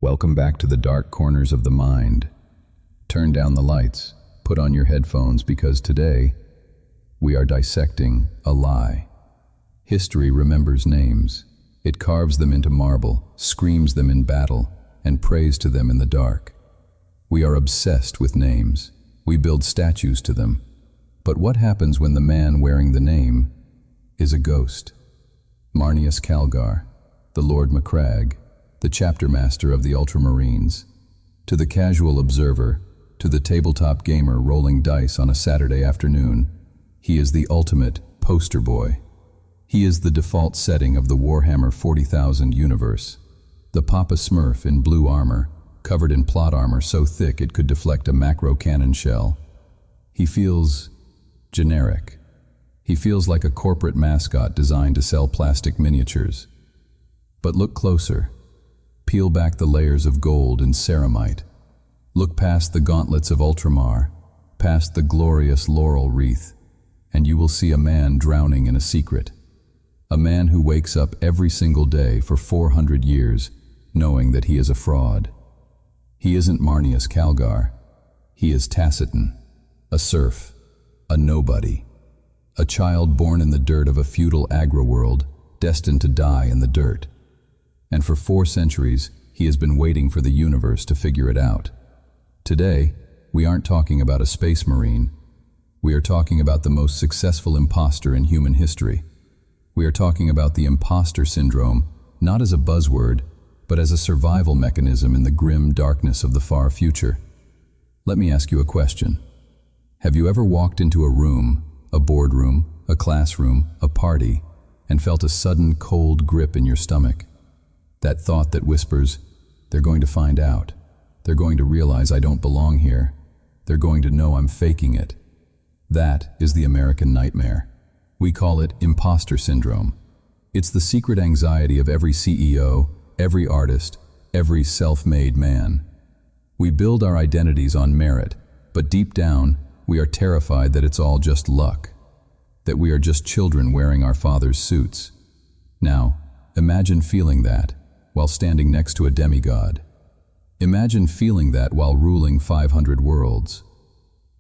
Welcome back to the dark corners of the mind. Turn down the lights, put on your headphones, because today we are dissecting a lie. History remembers names. It carves them into marble, screams them in battle, and prays to them in the dark. We are obsessed with names. We build statues to them. But what happens when the man wearing the name is a ghost? Marneus Calgar, the Lord Macragge, the chapter master of the Ultramarines. To the casual observer, to the tabletop gamer rolling dice on a Saturday afternoon, he is the ultimate poster boy. He is the default setting of the Warhammer 40,000 universe. The Papa Smurf in blue armor, covered in plot armor so thick it could deflect a macro cannon shell. He feels generic. He feels like a corporate mascot designed to sell plastic miniatures. But look closer. Peel back the layers of gold and ceramite. Look past the gauntlets of Ultramar, past the glorious laurel wreath, and you will see a man drowning in a secret. A man who wakes up every single day for 400 years knowing that he is a fraud. He isn't Marneus Calgar. He is Tacitan, a serf, a nobody, a child born in the dirt of a feudal agri-world, destined to die in the dirt. And for 4 centuries, he has been waiting for the universe to figure it out. Today, we aren't talking about a space marine. We are talking about the most successful imposter in human history. We are talking about the imposter syndrome, not as a buzzword, but as a survival mechanism in the grim darkness of the far future. Let me ask you a question. Have you ever walked into a room, a boardroom, a classroom, a party, and felt a sudden cold grip in your stomach? That thought that whispers, they're going to find out. They're going to realize I don't belong here. They're going to know I'm faking it. That is the American nightmare. We call it imposter syndrome. It's the secret anxiety of every CEO, every artist, every self-made man. We build our identities on merit, but deep down, we are terrified that it's all just luck, that we are just children wearing our father's suits. Now, imagine feeling that while standing next to a demigod. Imagine feeling that while ruling 500 worlds.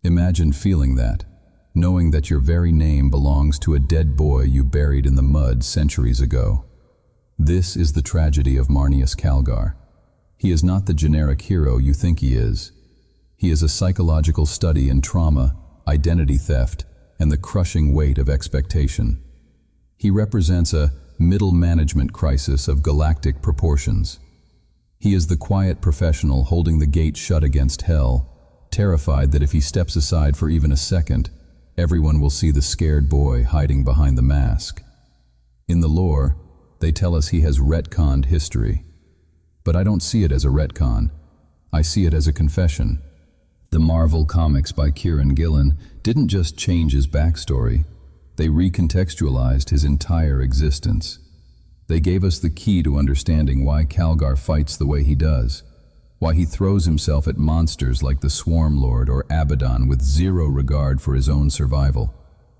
Imagine feeling that, knowing that your very name belongs to a dead boy you buried in the mud centuries ago. This is the tragedy of Marneus Calgar. He is not the generic hero you think he is. He is a psychological study in trauma, identity theft, and the crushing weight of expectation. He represents a middle management crisis of galactic proportions. He is the quiet professional holding the gate shut against hell, terrified that if he steps aside for even a second, everyone will see the scared boy hiding behind the mask. In the lore, they tell us he has retconned history. But I don't see it as a retcon. I see it as a confession. The Marvel comics by Kieran Gillen didn't just change his backstory. They recontextualized his entire existence. They gave us the key to understanding why Calgar fights the way he does, why he throws himself at monsters like the Swarmlord or Abaddon with zero regard for his own survival,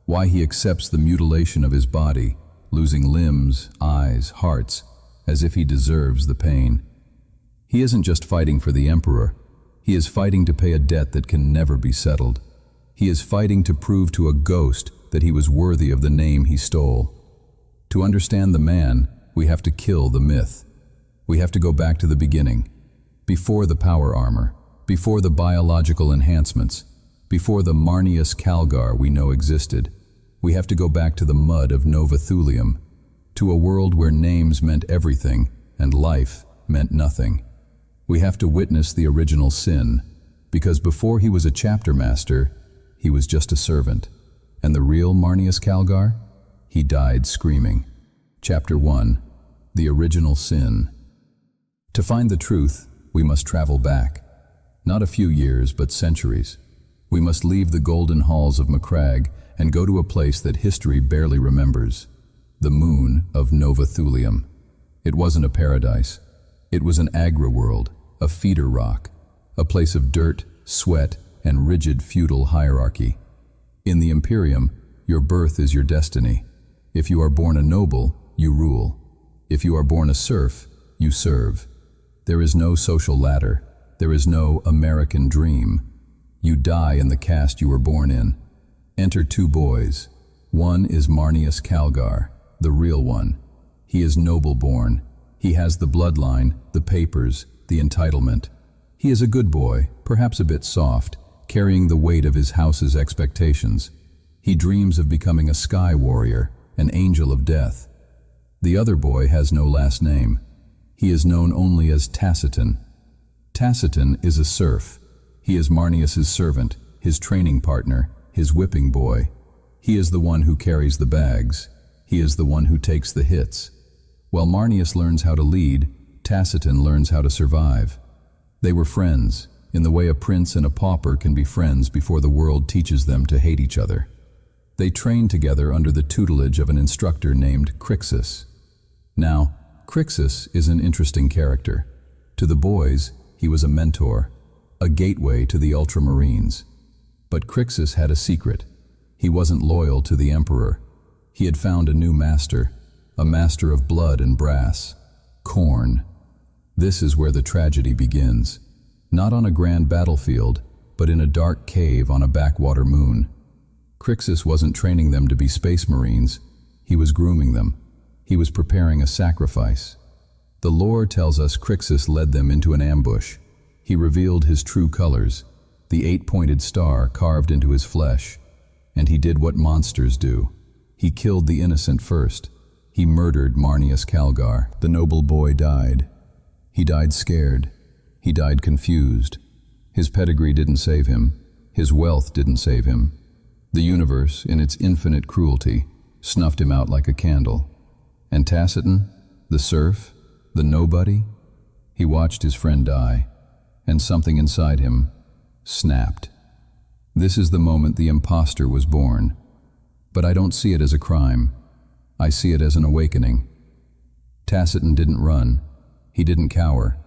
why he accepts the mutilation of his body, losing limbs, eyes, hearts, as if he deserves the pain. He isn't just fighting for the Emperor. He is fighting to pay a debt that can never be settled. He is fighting to prove to a ghost that he was worthy of the name he stole. To understand the man, we have to kill the myth. We have to go back to the beginning, before the power armor, before the biological enhancements, before the Marneus Calgar we know existed. We have to go back to the mud of Nova Thulium, to a world where names meant everything and life meant nothing. We have to witness the original sin, because before he was a chapter master, he was just a servant. And the real Marneus Calgar? He died screaming. Chapter 1. The Original Sin. To find the truth, we must travel back. Not a few years, but centuries. We must leave the golden halls of Macragge and go to a place that history barely remembers. The moon of Nova Thulium. It wasn't a paradise. It was an agri-world, a feeder rock, a place of dirt, sweat, and rigid feudal hierarchy. In the Imperium, your birth is your destiny. If you are born a noble, you rule. If you are born a serf, you serve. There is no social ladder. There is no American dream. You die in the caste you were born in. Enter two boys. One is Marneus Calgar, the real one. He is noble-born. He has the bloodline, the papers, the entitlement. He is a good boy, perhaps a bit soft, carrying the weight of his house's expectations. He dreams of becoming a sky warrior, an angel of death. The other boy has no last name. He is known only as Tacitan. Tacitan is a serf. He is Marneus's servant, his training partner, his whipping boy. He is the one who carries the bags. He is the one who takes the hits. While Marneus learns how to lead, Tacitan learns how to survive. They were friends, in the way a prince and a pauper can be friends before the world teaches them to hate each other. They trained together under the tutelage of an instructor named Crixus. Now, Crixus is an interesting character. To the boys, he was a mentor, a gateway to the Ultramarines. But Crixus had a secret. He wasn't loyal to the Emperor. He had found a new master, a master of blood and brass, Khorne. This is where the tragedy begins. Not on a grand battlefield, but in a dark cave on a backwater moon. Crixus wasn't training them to be space marines. He was grooming them. He was preparing a sacrifice. The lore tells us Crixus led them into an ambush. He revealed his true colors, the 8-pointed star carved into his flesh. And he did what monsters do. He killed the innocent first. He murdered Marneus Calgar. The noble boy died. He died scared. He died confused. His pedigree didn't save him. His wealth didn't save him. The universe, in its infinite cruelty, snuffed him out like a candle. And Tacitan, the serf, the nobody, he watched his friend die, and something inside him snapped. This is the moment the imposter was born. But I don't see it as a crime. I see it as an awakening. Tacitan didn't run. He didn't cower.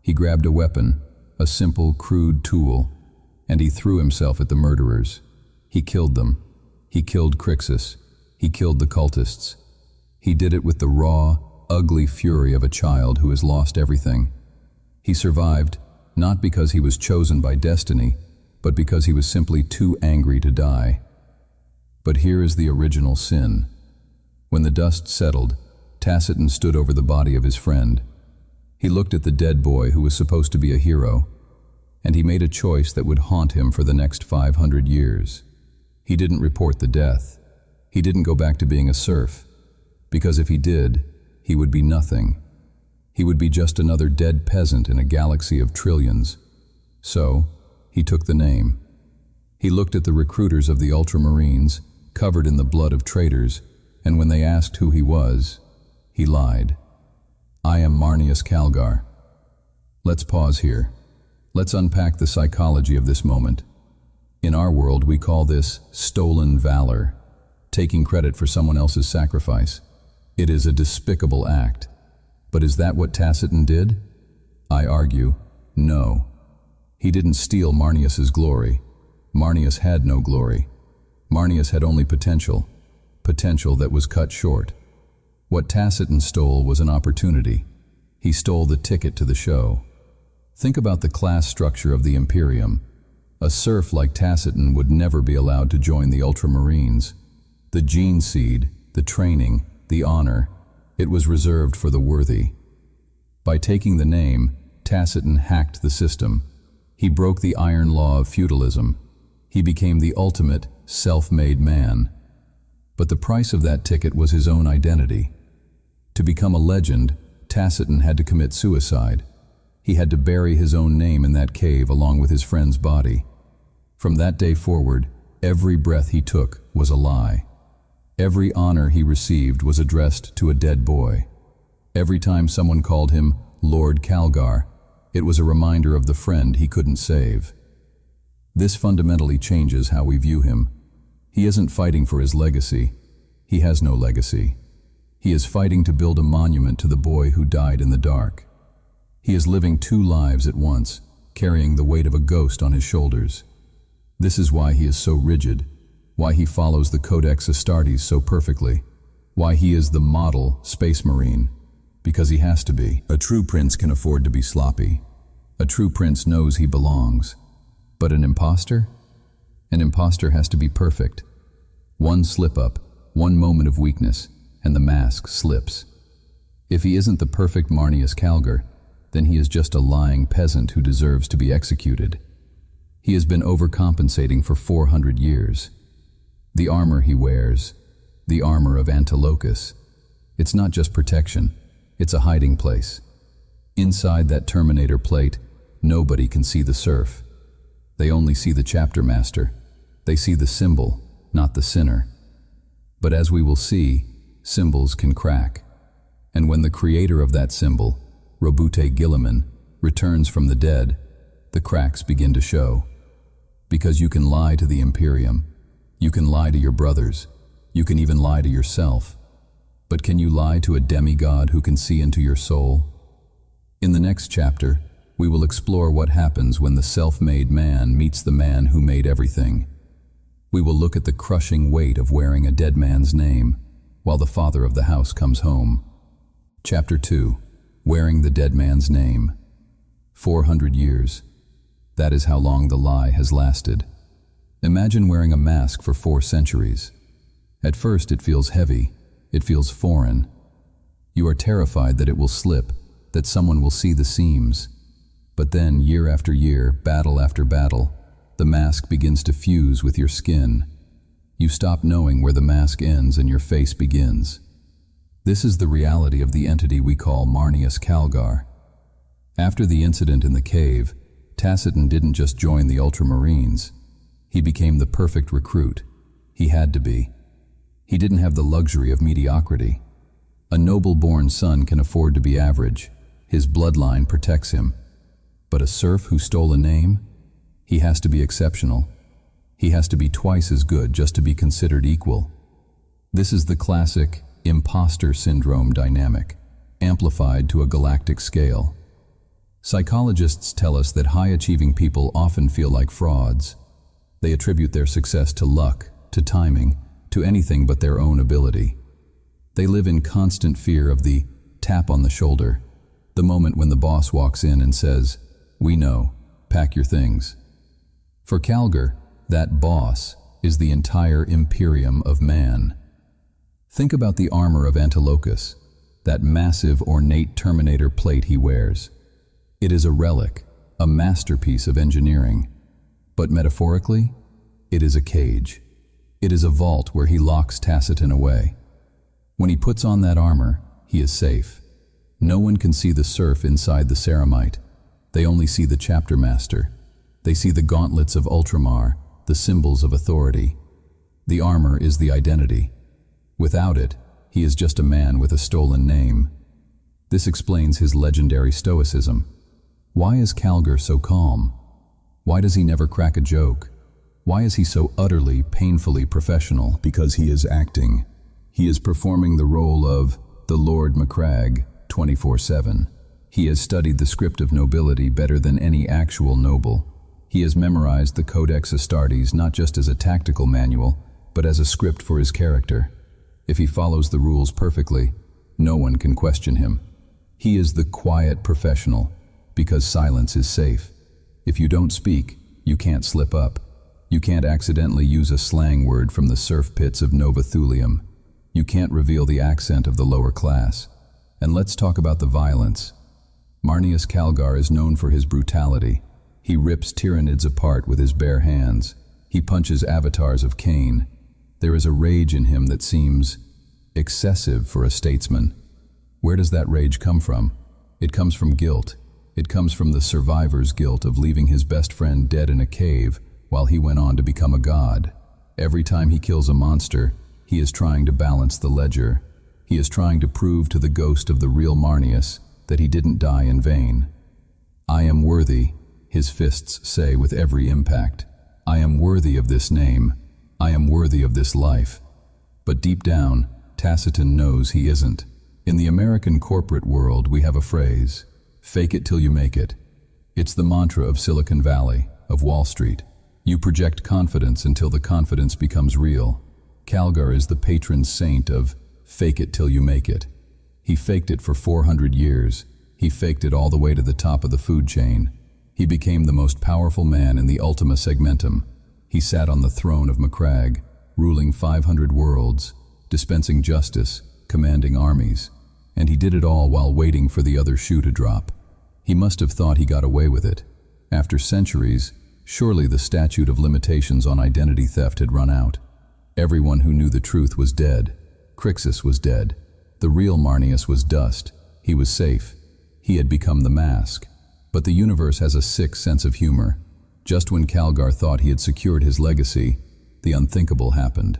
He grabbed a weapon, a simple, crude tool, and he threw himself at the murderers. He killed them. He killed Crixus. He killed the cultists. He did it with the raw, ugly fury of a child who has lost everything. He survived, not because he was chosen by destiny, but because he was simply too angry to die. But here is the original sin. When the dust settled, Tacitan stood over the body of his friend. He looked at the dead boy who was supposed to be a hero, and he made a choice that would haunt him for the next 500 years. He didn't report the death. He didn't go back to being a serf, because if he did, he would be nothing. He would be just another dead peasant in a galaxy of trillions. So, he took the name. He looked at the recruiters of the Ultramarines, covered in the blood of traitors, and when they asked who he was, he lied. I am Marneus Calgar. Let's pause here. Let's unpack the psychology of this moment. In our world, we call this stolen valor, taking credit for someone else's sacrifice. It is a despicable act. But is that what Tacitan did? I argue, no. He didn't steal Marneus's glory. Marneus had no glory. Marneus had only potential that was cut short. What Tacitan stole was an opportunity. He stole the ticket to the show. Think about the class structure of the Imperium. A serf like Tacitan would never be allowed to join the Ultramarines. The gene seed, the training, the honor, it was reserved for the worthy. By taking the name, Tacitan hacked the system. He broke the iron law of feudalism. He became the ultimate, self-made man. But the price of that ticket was his own identity. To become a legend, Tacitan had to commit suicide. He had to bury his own name in that cave along with his friend's body. From that day forward, every breath he took was a lie. Every honor he received was addressed to a dead boy. Every time someone called him Lord Calgar, it was a reminder of the friend he couldn't save. This fundamentally changes how we view him. He isn't fighting for his legacy. He has no legacy. He is fighting to build a monument to the boy who died in the dark. He is living two lives at once, carrying the weight of a ghost on his shoulders. This is why he is so rigid, why he follows the Codex Astartes so perfectly, why he is the model space marine. because he has to be. A true prince can afford to be sloppy. A true prince knows he belongs. But an imposter? An imposter has to be perfect. One slip-up, one moment of weakness, and the mask slips. If he isn't the perfect Marneus Calgar, then he is just a lying peasant who deserves to be executed. He has been overcompensating for 400 years. The armor he wears, the armor of Antilochus, it's not just protection, it's a hiding place. Inside that Terminator plate, nobody can see the serf. They only see the chapter master. They see the symbol, not the sinner. But as we will see, symbols can crack. And when the creator of that symbol, Roboute Guilliman, returns from the dead, the cracks begin to show. Because you can lie to the Imperium, you can lie to your brothers, you can even lie to yourself. But can you lie to a demigod who can see into your soul? In the next chapter, we will explore what happens when the self-made man meets the man who made everything. We will look at the crushing weight of wearing a dead man's name, while the father of the house comes home. Chapter 2. Wearing the dead man's name. 400 years. That is how long the lie has lasted. Imagine wearing a mask for 4 centuries. At first it feels heavy, it feels foreign. You are terrified that it will slip, that someone will see the seams. But then, year after year, battle after battle, the mask begins to fuse with your skin. You stop knowing where the mask ends and your face begins. This is the reality of the entity we call Marneus Calgar. After the incident in the cave, Tacitan didn't just join the Ultramarines. He became the perfect recruit. He had to be. He didn't have the luxury of mediocrity. A noble-born son can afford to be average. His bloodline protects him. But a serf who stole a name? He has to be exceptional. He has to be twice as good just to be considered equal. This is the classic imposter syndrome dynamic, amplified to a galactic scale. Psychologists tell us that high-achieving people often feel like frauds. They attribute their success to luck, to timing, to anything but their own ability. They live in constant fear of the tap on the shoulder, the moment when the boss walks in and says, "We know, pack your things." For Calgar, that boss is the entire Imperium of man. Think about the armor of Antilochus, that massive ornate Terminator plate he wears. It is a relic, a masterpiece of engineering. But metaphorically, it is a cage. It is a vault where he locks Tacitan away. When he puts on that armor, he is safe. No one can see the serf inside the ceramite. They only see the chapter master. They see the gauntlets of Ultramar, the symbols of authority. The armor is the identity. Without it, he is just a man with a stolen name. This explains his legendary stoicism. Why is Calgar so calm? Why does he never crack a joke? Why is he so utterly, painfully professional? Because he is acting. He is performing the role of the Lord Macragge 24/7. He has studied the script of nobility better than any actual noble. He has memorized the Codex Astartes not just as a tactical manual, but as a script for his character. If he follows the rules perfectly, no one can question him. He is the quiet professional, because silence is safe. If you don't speak, you can't slip up. You can't accidentally use a slang word from the surf pits of Nova Thulium. You can't reveal the accent of the lower class. And let's talk about the violence. Marneus Calgar is known for his brutality. He rips Tyranids apart with his bare hands. He punches avatars of Cain. There is a rage in him that seems excessive for a statesman. Where does that rage come from? It comes from guilt. It comes from the survivor's guilt of leaving his best friend dead in a cave while he went on to become a god. Every time he kills a monster, he is trying to balance the ledger. He is trying to prove to the ghost of the real Marneus that he didn't die in vain. "I am worthy," his fists say with every impact. "I am worthy of this name. I am worthy of this life." But deep down, Tacitan knows he isn't. In the American corporate world, we have a phrase, "Fake it till you make it." It's the mantra of Silicon Valley, of Wall Street. You project confidence until the confidence becomes real. Calgar is the patron saint of "fake it till you make it." He faked it for 400 years. He faked it all the way to the top of the food chain. He became the most powerful man in the Ultima Segmentum. He sat on the throne of Macragge, ruling 500 worlds, dispensing justice, commanding armies. And he did it all while waiting for the other shoe to drop. He must have thought he got away with it. After centuries, surely the statute of limitations on identity theft had run out. Everyone who knew the truth was dead. Crixus was dead. The real Marneus was dust. He was safe. He had become the mask. But the universe has a sick sense of humor. Just when Calgar thought he had secured his legacy, the unthinkable happened.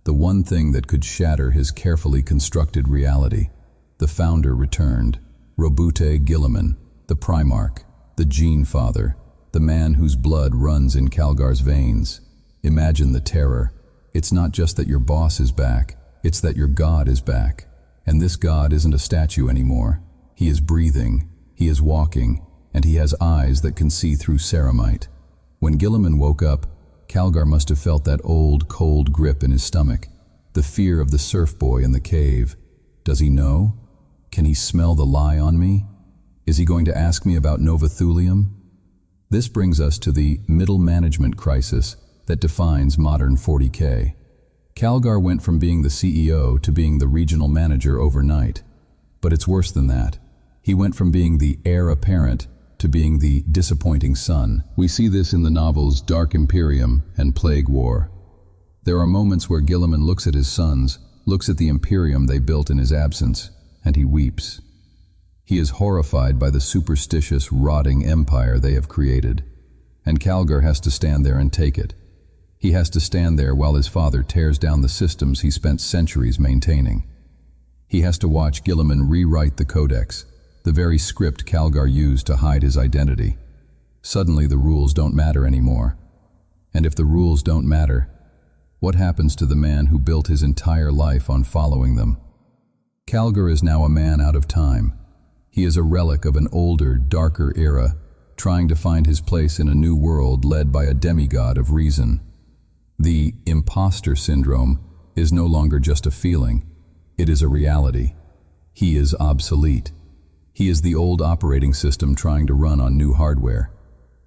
The one thing that could shatter his carefully constructed reality. The founder returned. Roboute Guilliman, the Primarch, the Gene Father, the man whose blood runs in Calgar's veins. Imagine the terror. It's not just that your boss is back, it's that your god is back. And this god isn't a statue anymore. He is breathing, he is walking, and he has eyes that can see through ceramite. When Guilliman woke up, Calgar must have felt that old, cold grip in his stomach, the fear of the serf boy in the cave. Does he know? Can he smell the lie on me? Is he going to ask me about Nova Thulium? This brings us to the middle management crisis that defines modern 40K. Calgar went from being the CEO to being the regional manager overnight. But it's worse than that. He went from being the heir apparent to being the disappointing son. We see this in the novels Dark Imperium and Plague War. There are moments where Guilliman looks at his sons, looks at the Imperium they built in his absence, and he weeps. He is horrified by the superstitious, rotting empire they have created. And Calgar has to stand there and take it. He has to stand there while his father tears down the systems he spent centuries maintaining. He has to watch Guilliman rewrite the Codex, the very script Calgar used to hide his identity. Suddenly the rules don't matter anymore. And if the rules don't matter, what happens to the man who built his entire life on following them? Calgar is now a man out of time. He is a relic of an older, darker era, trying to find his place in a new world led by a demigod of reason. The imposter syndrome is no longer just a feeling, it is a reality. He is obsolete. He is the old operating system trying to run on new hardware.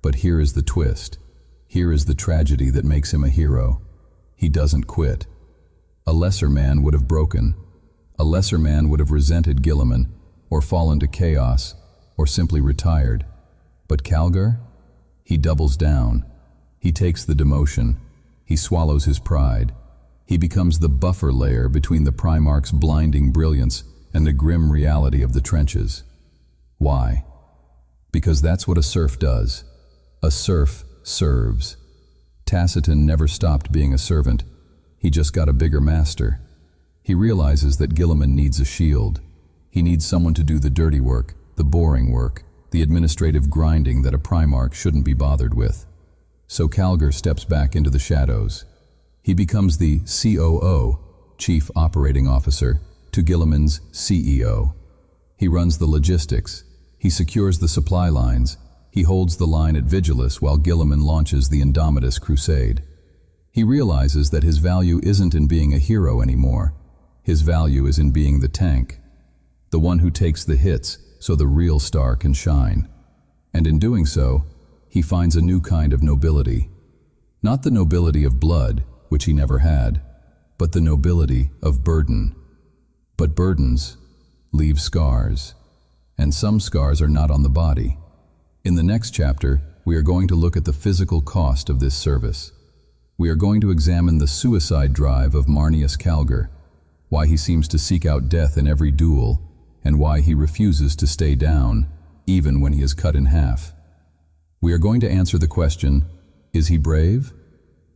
But here is the twist. Here is the tragedy that makes him a hero. He doesn't quit. A lesser man would have broken. A lesser man would have resented Guilliman, or fallen to chaos, or simply retired. But Calgar? He doubles down. He takes the demotion. He swallows his pride. He becomes the buffer layer between the Primarch's blinding brilliance and the grim reality of the trenches. Why? Because that's what a serf does. A serf serves. Tacitan never stopped being a servant. He just got a bigger master. He realizes that Guilliman needs a shield. He needs someone to do the dirty work, the boring work, the administrative grinding that a Primarch shouldn't be bothered with. So Calgar steps back into the shadows. He becomes the COO, Chief Operating Officer, to Guilliman's CEO. He runs the logistics. He secures the supply lines. He holds the line at Vigilus while Guilliman launches the Indomitus crusade. He realizes that his value isn't in being a hero anymore. His value is in being the tank, the one who takes the hits so the real star can shine. And in doing so, he finds a new kind of nobility. Not the nobility of blood, which he never had, but the nobility of burden. But burdens leave scars, and some scars are not on the body. In the next chapter, we are going to look at the physical cost of this service. We are going to examine the suicide drive of Marneus Calgar, why he seems to seek out death in every duel, and why he refuses to stay down, even when he is cut in half. We are going to answer the question, is he brave?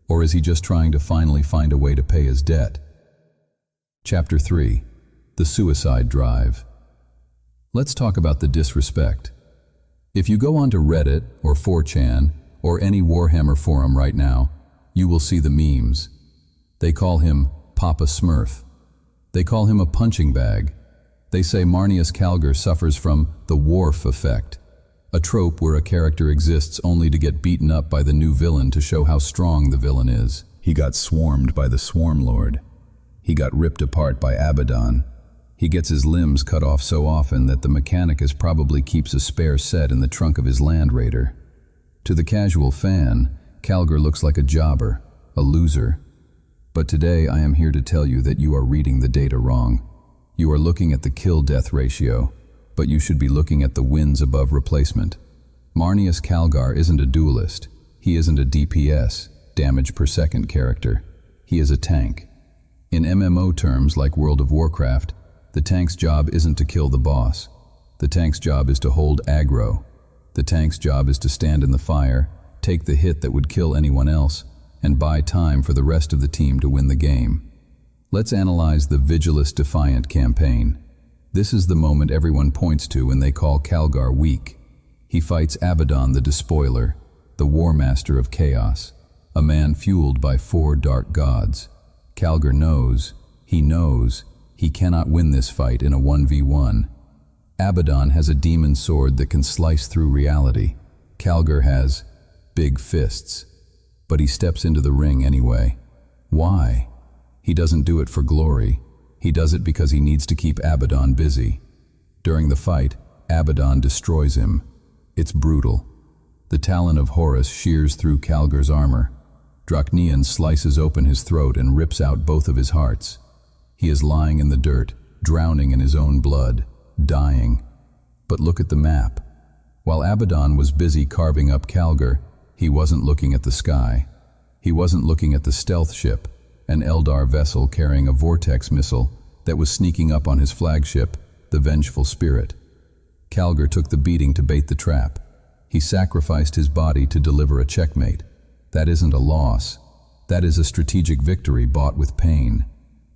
Or is he just trying to finally find a way to pay his debt? Chapter 3. The Suicide Drive. Let's talk about the disrespect. If you go onto Reddit or 4chan or any Warhammer forum right now, you will see the memes. They call him Papa Smurf. They call him a punching bag. They say Marneus Calgar suffers from the Worf Effect, a trope where a character exists only to get beaten up by the new villain to show how strong the villain is. He got swarmed by the Swarmlord. He got ripped apart by Abaddon. He gets his limbs cut off so often that the mechanicus probably keeps a spare set in the trunk of his Land Raider. To the casual fan, Calgar looks like a jobber, a loser. But today I am here to tell you that you are reading the data wrong. You are looking at the kill-death ratio, but you should be looking at the wins above replacement. Marneus Calgar isn't a duelist. He isn't a DPS, damage per second character. He is a tank. In MMO terms like World of Warcraft, the tank's job isn't to kill the boss. The tank's job is to hold aggro. The tank's job is to stand in the fire, take the hit that would kill anyone else, and buy time for the rest of the team to win the game. Let's analyze the Vigilus Defiant campaign. This is the moment everyone points to when they call Calgar weak. He fights Abaddon the Despoiler, the War Master of Chaos, a man fueled by 4 dark gods. Calgar knows he cannot win this fight in a 1v1. Abaddon has a demon sword that can slice through reality. Calgar has big fists, but he steps into the ring anyway. Why? He doesn't do it for glory. He does it because he needs to keep Abaddon busy. During the fight, Abaddon destroys him. It's brutal. The talon of Horus shears through Calgar's armor. Draknian slices open his throat and rips out both of his hearts. He is lying in the dirt, drowning in his own blood, dying. But look at the map. While Abaddon was busy carving up Calgar, he wasn't looking at the sky. He wasn't looking at the stealth ship, an Eldar vessel carrying a vortex missile that was sneaking up on his flagship, the Vengeful Spirit. Calgar took the beating to bait the trap. He sacrificed his body to deliver a checkmate. That isn't a loss. That is a strategic victory bought with pain.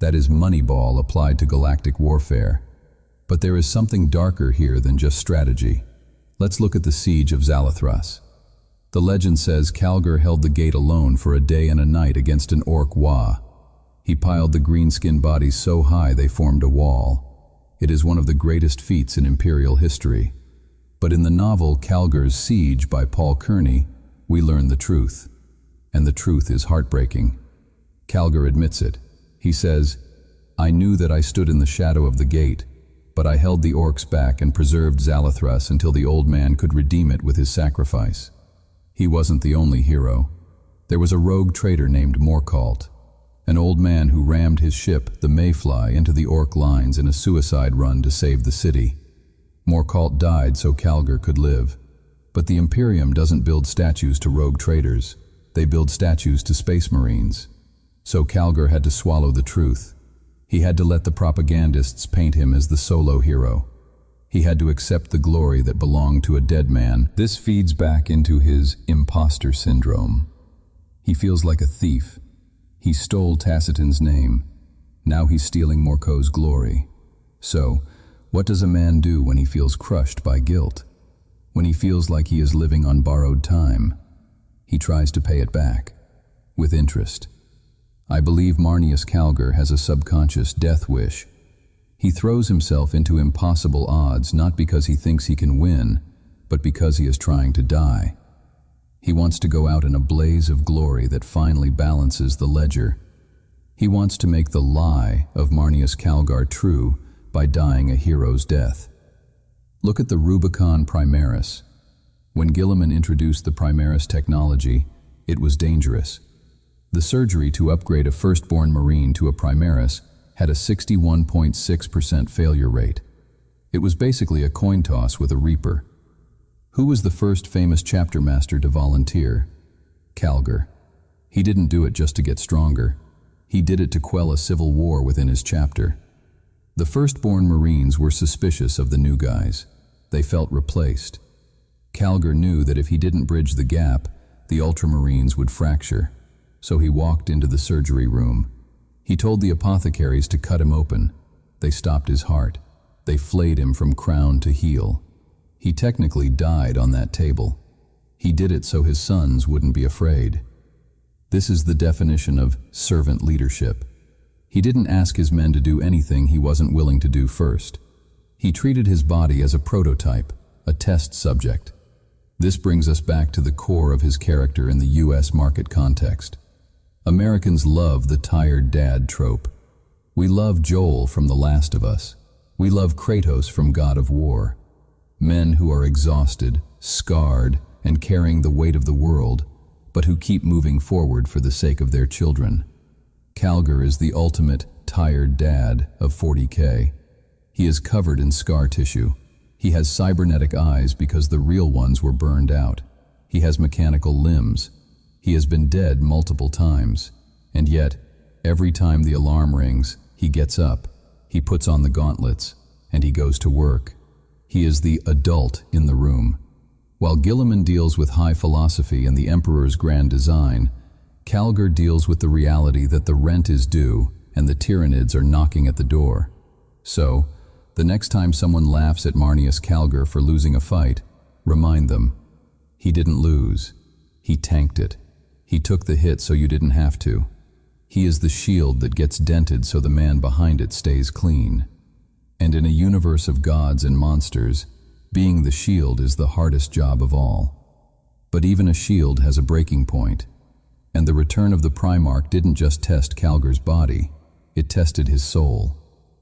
That is Moneyball applied to galactic warfare. But there is something darker here than just strategy. Let's look at the siege of Zalathras. The legend says Calgar held the gate alone for a day and a night against an orc Wa. He piled the green-skinned bodies so high they formed a wall. It is one of the greatest feats in Imperial history. But in the novel Calgar's Siege by Paul Kearney, we learn the truth. And the truth is heartbreaking. Calgar admits it. He says, "I knew that I stood in the shadow of the gate, but I held the orcs back and preserved Zalathras until the old man could redeem it with his sacrifice." He wasn't the only hero. There was a rogue traitor named Morkalt, an old man who rammed his ship, the Mayfly, into the orc lines in a suicide run to save the city. Morkalt died so Calgar could live. But the Imperium doesn't build statues to rogue traitors. They build statues to Space Marines. So Calgar had to swallow the truth. He had to let the propagandists paint him as the solo hero. He had to accept the glory that belonged to a dead man. This feeds back into his imposter syndrome. He feels like a thief. He stole Tacitan's name. Now he's stealing Morko's glory. So, what does a man do when he feels crushed by guilt? When he feels like he is living on borrowed time? He tries to pay it back, with interest. I believe Marneus Calgar has a subconscious death wish. He throws himself into impossible odds not because he thinks he can win, but because he is trying to die. He wants to go out in a blaze of glory that finally balances the ledger. He wants to make the lie of Marneus Calgar true by dying a hero's death. Look at the Rubicon Primaris. When Guilliman introduced the Primaris technology, it was dangerous. The surgery to upgrade a firstborn Marine to a Primaris had a 61.6% failure rate. It was basically a coin toss with a Reaper. Who was the first famous chapter master to volunteer? Calgar. He didn't do it just to get stronger. He did it to quell a civil war within his chapter. The firstborn Marines were suspicious of the new guys. They felt replaced. Calgar knew that if he didn't bridge the gap, the Ultramarines would fracture. So he walked into the surgery room. He told the apothecaries to cut him open. They stopped his heart. They flayed him from crown to heel. He technically died on that table. He did it so his sons wouldn't be afraid. This is the definition of servant leadership. He didn't ask his men to do anything he wasn't willing to do first. He treated his body as a prototype, a test subject. This brings us back to the core of his character in the US market context. Americans love the tired dad trope. We love Joel from The Last of Us. We love Kratos from God of War. Men who are exhausted, scarred, and carrying the weight of the world, but who keep moving forward for the sake of their children. Calgar is the ultimate tired dad of 40K. He is covered in scar tissue. He has cybernetic eyes because the real ones were burned out. He has mechanical limbs. He has been dead multiple times. And yet, every time the alarm rings, he gets up, he puts on the gauntlets, and he goes to work. He is the adult in the room. While Guilliman deals with high philosophy and the Emperor's grand design, Calgar deals with the reality that the rent is due and the Tyranids are knocking at the door. So, the next time someone laughs at Marneus Calgar for losing a fight, remind them, he didn't lose. He tanked it. He took the hit so you didn't have to. He is the shield that gets dented so the man behind it stays clean. And in a universe of gods and monsters, being the shield is the hardest job of all. But even a shield has a breaking point. And the return of the Primarch didn't just test Calgar's body, it tested his soul.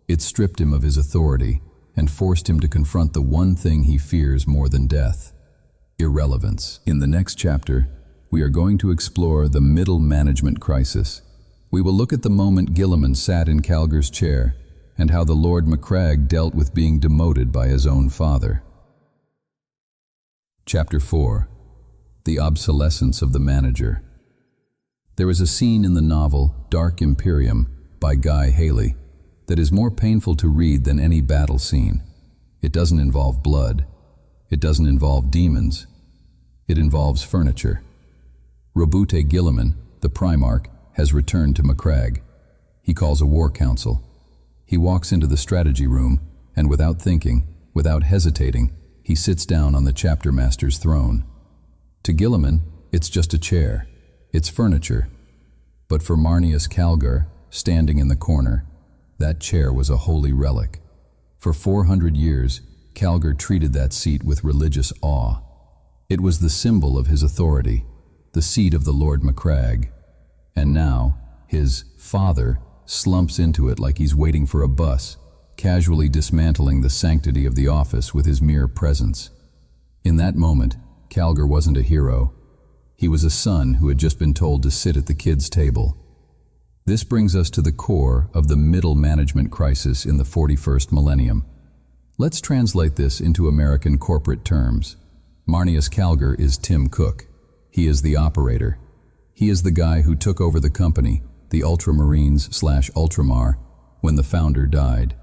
It stripped him of his authority and forced him to confront the one thing he fears more than death: irrelevance. In the next chapter, we are going to explore the middle management crisis. We will look at the moment Guilliman sat in Calgar's chair and how the Lord Macragge dealt with being demoted by his own father. Chapter 4. The Obsolescence of the Manager. There is a scene in the novel Dark Imperium by Guy Haley that is more painful to read than any battle scene. It doesn't involve blood. It doesn't involve demons. It involves furniture. Roboute Guilliman, the Primarch, has returned to Macragge. He calls a war council. He walks into the strategy room, and without thinking, without hesitating, he sits down on the chapter master's throne. To Guilliman, it's just a chair. It's furniture. But for Marneus Calgar, standing in the corner, that chair was a holy relic. For 400 years, Calgar treated that seat with religious awe. It was the symbol of his authority, the seat of the Lord Macragge. And now, his father slumps into it like he's waiting for a bus, casually dismantling the sanctity of the office with his mere presence. In that moment, Calgar wasn't a hero. He was a son who had just been told to sit at the kids' table. This brings us to the core of the middle management crisis in the 41st millennium. Let's translate this into American corporate terms. Marneus Calgar is Tim Cook. He is the operator. He is the guy who took over the company, the Ultramarines/Ultramar, when the founder died.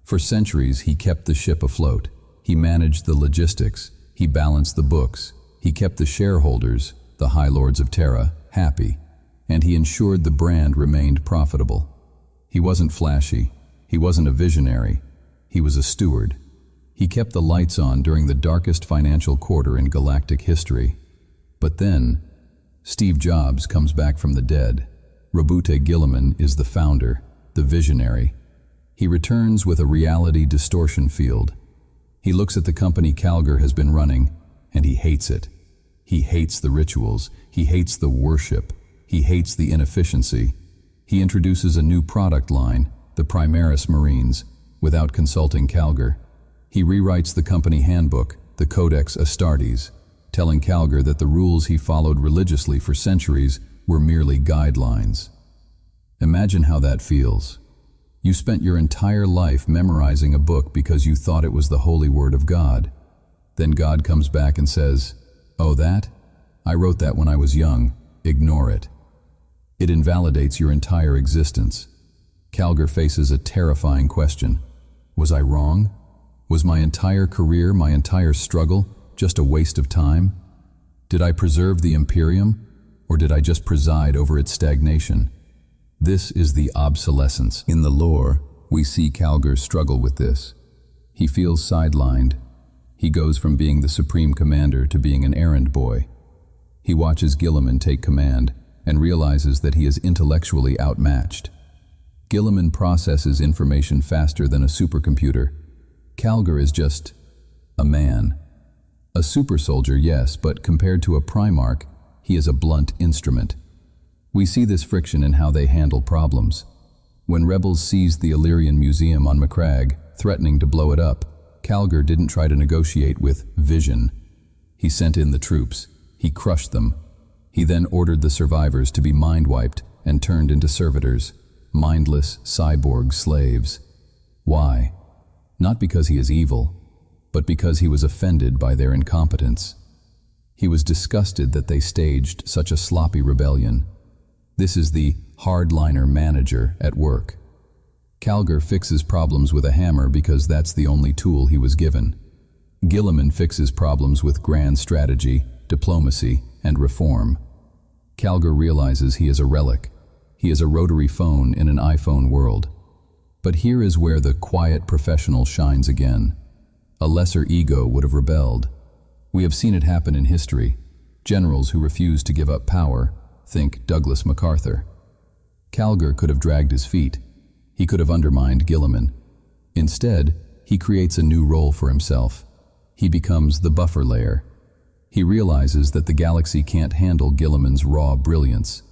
For centuries, he kept the ship afloat. He managed the logistics. He balanced the books. He kept the shareholders, the High Lords of Terra, happy. And he ensured the brand remained profitable. He wasn't flashy. He wasn't a visionary. He was a steward. He kept the lights on during the darkest financial quarter in galactic history. But then, Steve Jobs comes back from the dead. Roboute Guilliman is the founder, the visionary. He returns with a reality distortion field. He looks at the company Calgar has been running, and he hates it. He hates the rituals. He hates the worship. He hates the inefficiency. He introduces a new product line, the Primaris Marines, without consulting Calgar. He rewrites the company handbook, the Codex Astartes, telling Calgar that the rules he followed religiously for centuries were merely guidelines. Imagine how that feels. You spent your entire life memorizing a book because you thought it was the holy word of God. Then God comes back and says, "Oh, that? I wrote that when I was young. Ignore it." It invalidates your entire existence. Calgar faces a terrifying question. Was I wrong? Was my entire career, my entire struggle, just a waste of time? Did I preserve the Imperium, or did I just preside over its stagnation? This is the obsolescence. In the lore, we see Calgar struggle with this. He feels sidelined. He goes from being the supreme commander to being an errand boy. He watches Guilliman take command and realizes that he is intellectually outmatched. Guilliman processes information faster than a supercomputer. Calgar is just a man. A super soldier, yes, but compared to a Primarch, he is a blunt instrument. We see this friction in how they handle problems. When rebels seized the Illyrian Museum on Macragge, threatening to blow it up, Calgar didn't try to negotiate with vision. He sent in the troops. He crushed them. He then ordered the survivors to be mind-wiped and turned into servitors, mindless cyborg slaves. Why? Not because he is evil, but because he was offended by their incompetence. He was disgusted that they staged such a sloppy rebellion. This is the hardliner manager at work. Calgar fixes problems with a hammer because that's the only tool he was given. Guilliman fixes problems with grand strategy, diplomacy, and reform. Calgar realizes he is a relic. He is a rotary phone in an iPhone world. But here is where the quiet professional shines again. A lesser ego would have rebelled. We have seen it happen in history. Generals who refuse to give up power, think Douglas MacArthur. Calgar could have dragged his feet. He could have undermined Guilliman. Instead, he creates a new role for himself. He becomes the buffer layer. He realizes that the galaxy can't handle Guilliman's raw brilliance.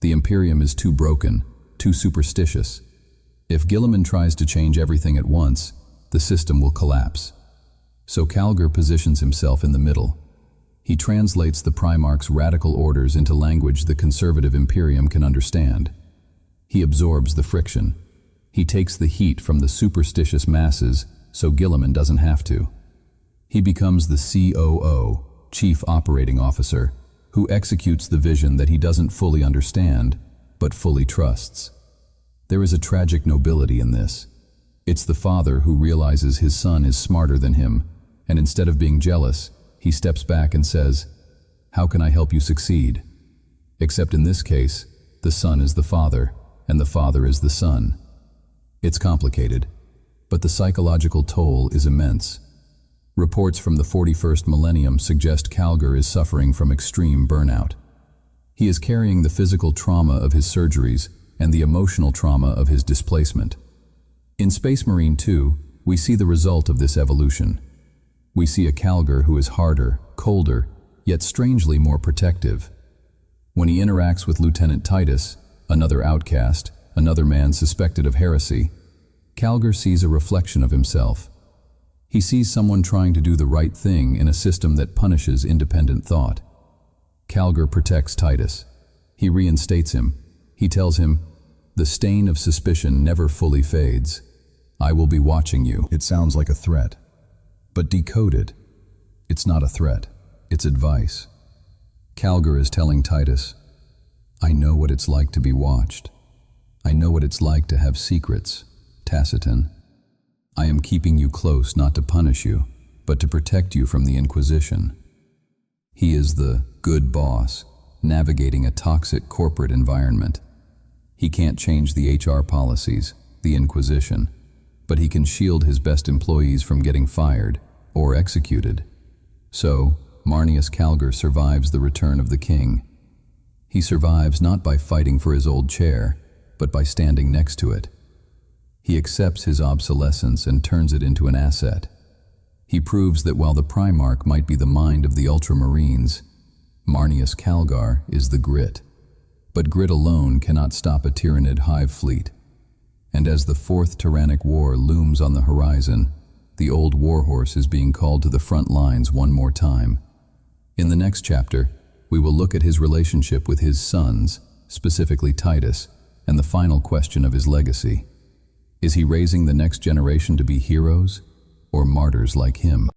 The Imperium is too broken, too superstitious. If Guilliman tries to change everything at once, the system will collapse. So Calgar positions himself in the middle. He translates the Primarch's radical orders into language the conservative Imperium can understand. He absorbs the friction. He takes the heat from the superstitious masses so Guilliman doesn't have to. He becomes the COO, Chief Operating Officer, who executes the vision that he doesn't fully understand, but fully trusts. There is a tragic nobility in this. It's the father who realizes his son is smarter than him, and instead of being jealous, he steps back and says, "How can I help you succeed?" Except in this case, the son is the father, and the father is the son. It's complicated, but the psychological toll is immense. Reports from the 41st millennium suggest Calgar is suffering from extreme burnout. He is carrying the physical trauma of his surgeries and the emotional trauma of his displacement. In Space Marine 2, we see the result of this evolution. We see a Calgar who is harder, colder, yet strangely more protective. When he interacts with Lieutenant Titus, another outcast, another man suspected of heresy, Calgar sees a reflection of himself. He sees someone trying to do the right thing in a system that punishes independent thought. Calgar protects Titus. He reinstates him. He tells him, "The stain of suspicion never fully fades. I will be watching you." It sounds like a threat. But decoded, it's not a threat. It's advice. Calgar is telling Titus, "I know what it's like to be watched. I know what it's like to have secrets, Tacitan. I am keeping you close not to punish you, but to protect you from the Inquisition." He is the good boss, navigating a toxic corporate environment. He can't change the HR policies, the Inquisition, but he can shield his best employees from getting fired or executed. So, Marneus Calgar survives the return of the king. He survives not by fighting for his old chair, but by standing next to it. He accepts his obsolescence and turns it into an asset. He proves that while the Primarch might be the mind of the Ultramarines, Marneus Calgar is the grit. But grit alone cannot stop a Tyranid hive fleet. And as the fourth tyrannic war looms on the horizon, the old warhorse is being called to the front lines one more time. In the next chapter, we will look at his relationship with his sons, specifically Titus, and the final question of his legacy. Is he raising the next generation to be heroes or martyrs like him?